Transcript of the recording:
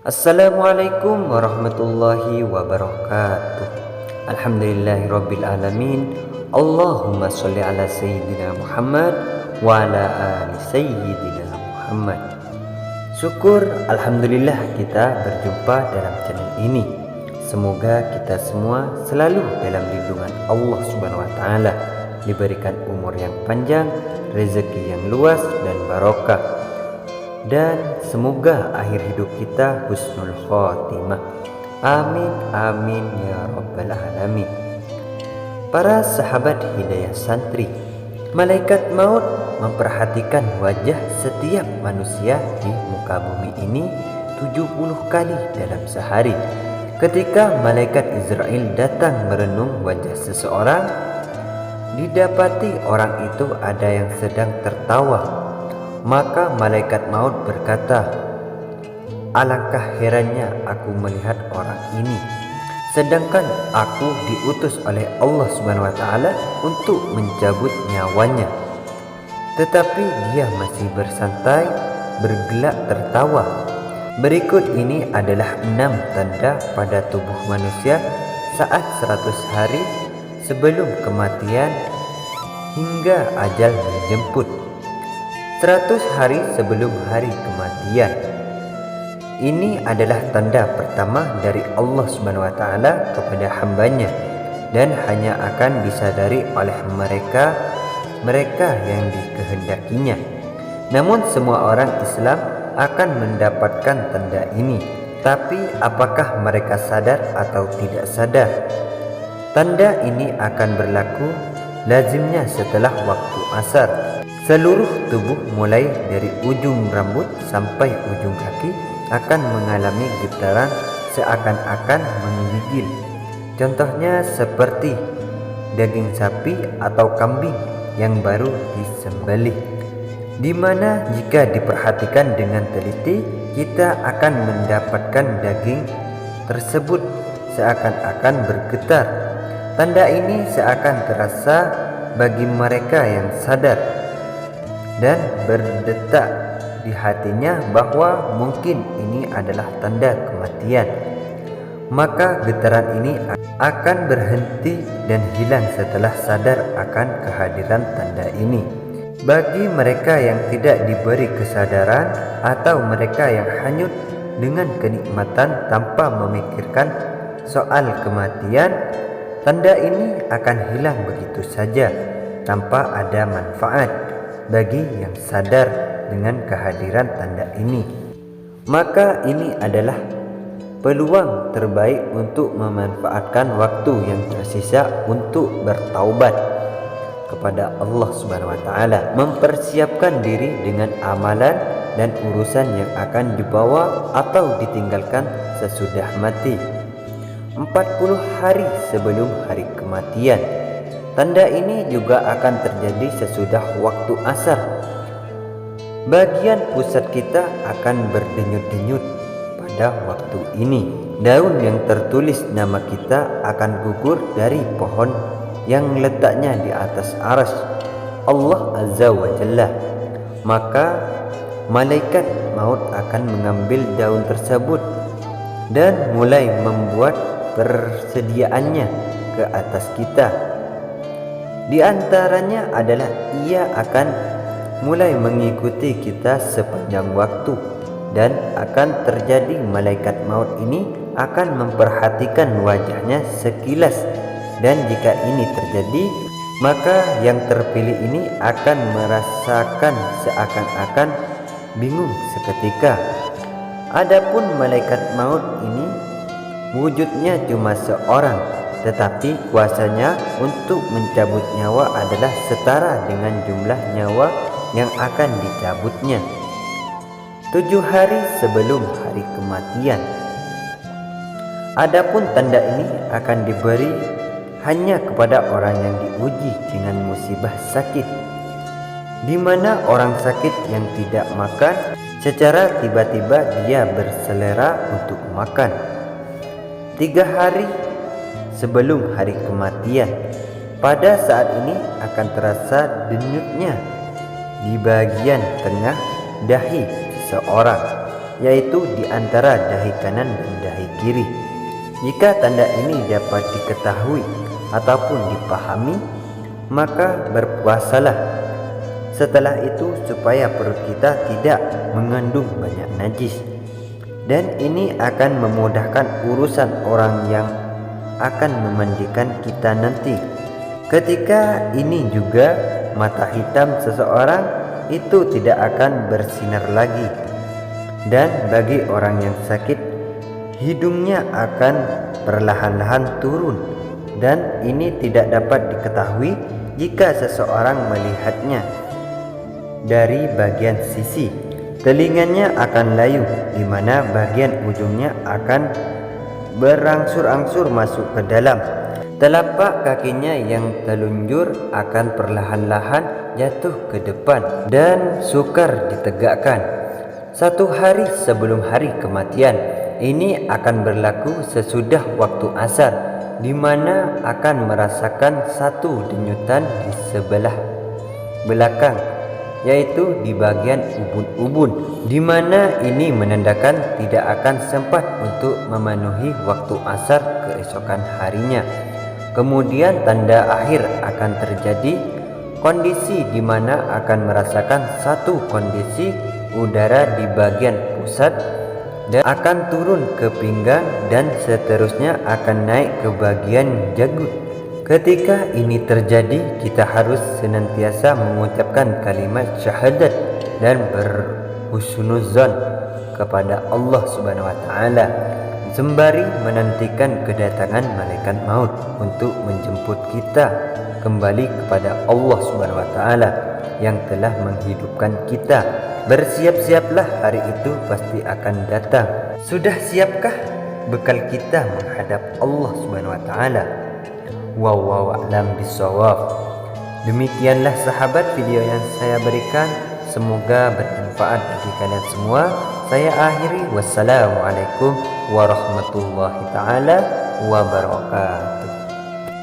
Assalamualaikum warahmatullahi wabarakatuh. Alhamdulillahirabbil alamin. Allahumma sholli ala sayyidina Muhammad wa ala ali sayyidina Muhammad. Syukur alhamdulillah kita berjumpa dalam channel ini. Semoga kita semua selalu dalam lindungan Allah Subhanahu wa taala, diberikan umur yang panjang, rezeki yang luas dan barokah. Dan semoga akhir hidup kita husnul khotimah. Amin amin ya rabbal alamin. Para sahabat hidayah santri, malaikat maut memperhatikan wajah setiap manusia di muka bumi ini 70 kali dalam sehari. Ketika malaikat Israel datang merenung wajah seseorang, didapati orang itu ada yang sedang tertawa. Maka malaikat maut berkata, "Alangkah herannya aku melihat orang ini, sedangkan aku diutus oleh Allah Subhanahu wa taala untuk mencabut nyawanya. Tetapi dia masih bersantai, bergelak tertawa." Berikut ini adalah 6 tanda pada tubuh manusia saat 100 hari sebelum kematian hingga ajal menjemput. 100 hari sebelum hari kematian. Ini adalah tanda pertama dari Allah Subhanahu wa taala kepada hambanya, dan hanya akan disadari oleh mereka yang dikehendakinya. Namun semua orang Islam akan mendapatkan tanda ini. Tapi apakah mereka sadar atau tidak sadar? Tanda ini akan berlaku lazimnya setelah waktu asar. Seluruh tubuh mulai dari ujung rambut sampai ujung kaki akan mengalami getaran seakan-akan menggigil. Contohnya seperti daging sapi atau kambing yang baru disembelih, di mana jika diperhatikan dengan teliti kita akan mendapatkan daging tersebut seakan-akan bergetar. Tanda ini seakan terasa bagi mereka yang sadar dan berdetak di hatinya bahwa mungkin ini adalah tanda kematian. Maka getaran ini akan berhenti dan hilang setelah sadar akan kehadiran tanda ini. Bagi mereka yang tidak diberi kesadaran atau mereka yang hanyut dengan kenikmatan tanpa memikirkan soal kematian, tanda ini akan hilang begitu saja tanpa ada manfaat bagi yang sadar dengan kehadiran tanda ini. Maka ini adalah peluang terbaik untuk memanfaatkan waktu yang tersisa untuk bertaubat kepada Allah Subhanahu wa taala, mempersiapkan diri dengan amalan dan urusan yang akan dibawa atau ditinggalkan sesudah mati. 40 hari sebelum hari kematian. Tanda ini juga akan terjadi sesudah waktu asar. Bagian pusat kita akan berdenyut-denyut pada waktu ini. Daun yang tertulis nama kita akan gugur dari pohon yang letaknya di atas arsy Allah Azza wa Jalla. Maka malaikat maut akan mengambil daun tersebut dan mulai membuat persediaannya ke atas kita. Di antaranya adalah ia akan mulai mengikuti kita sepanjang waktu, dan akan terjadi malaikat maut ini akan memperhatikan wajahnya sekilas, dan jika ini terjadi maka yang terpilih ini akan merasakan seakan-akan bingung seketika. Adapun malaikat maut ini wujudnya cuma seorang, tetapi kuasanya untuk mencabut nyawa adalah setara dengan jumlah nyawa yang akan dicabutnya. 7 hari sebelum hari kematian. Adapun tanda ini akan diberi hanya kepada orang yang diuji dengan musibah sakit, di mana orang sakit yang tidak makan secara tiba-tiba dia berselera untuk makan. 3 hari sebelum hari kematian. Pada saat ini akan terasa denyutnya di bagian tengah dahi seseorang. yaitu di antara dahi kanan dan dahi kiri. Jika tanda ini dapat diketahui ataupun dipahami, maka berpuasalah. Setelah itu supaya perut kita tidak mengandung banyak najis, dan ini akan memudahkan urusan orang yang akan memandikan kita nanti. Ketika ini juga mata hitam seseorang itu tidak akan bersinar lagi, dan bagi orang yang sakit, hidungnya akan perlahan-lahan turun, dan ini tidak dapat diketahui jika seseorang melihatnya dari bagian sisi. Telinganya akan layu, di mana bagian ujungnya akan berangsur-angsur masuk ke dalam. Telapak kakinya yang telunjur akan perlahan-lahan jatuh ke depan dan sukar ditegakkan. 1 hari sebelum hari kematian. Ini akan berlaku sesudah waktu asar, di mana akan merasakan satu denyutan di sebelah belakang, yaitu di bagian ubun-ubun, di mana ini menandakan tidak akan sempat untuk memenuhi waktu asar keesokan harinya. Kemudian tanda akhir akan terjadi, kondisi di mana akan merasakan satu kondisi udara di bagian pusat dan akan turun ke pinggang dan seterusnya akan naik ke bagian janggut. Ketika ini terjadi, kita harus senantiasa mengucapkan kalimat syahadat dan berhusnuzan kepada Allah Subhanahu wa taala, sembari menantikan kedatangan malaikat maut untuk menjemput kita kembali kepada Allah Subhanahu wa taala yang telah menghidupkan kita. Bersiap-siaplah, hari itu pasti akan datang. Sudah siapkah bekal kita menghadap Allah Subhanahu wa taala? Wallahu a'lam bishawab. Demikianlah sahabat video yang saya berikan, semoga bermanfaat bagi kalian semua. Saya akhiri, wassalamualaikum warahmatullahi taala wabarakatuh.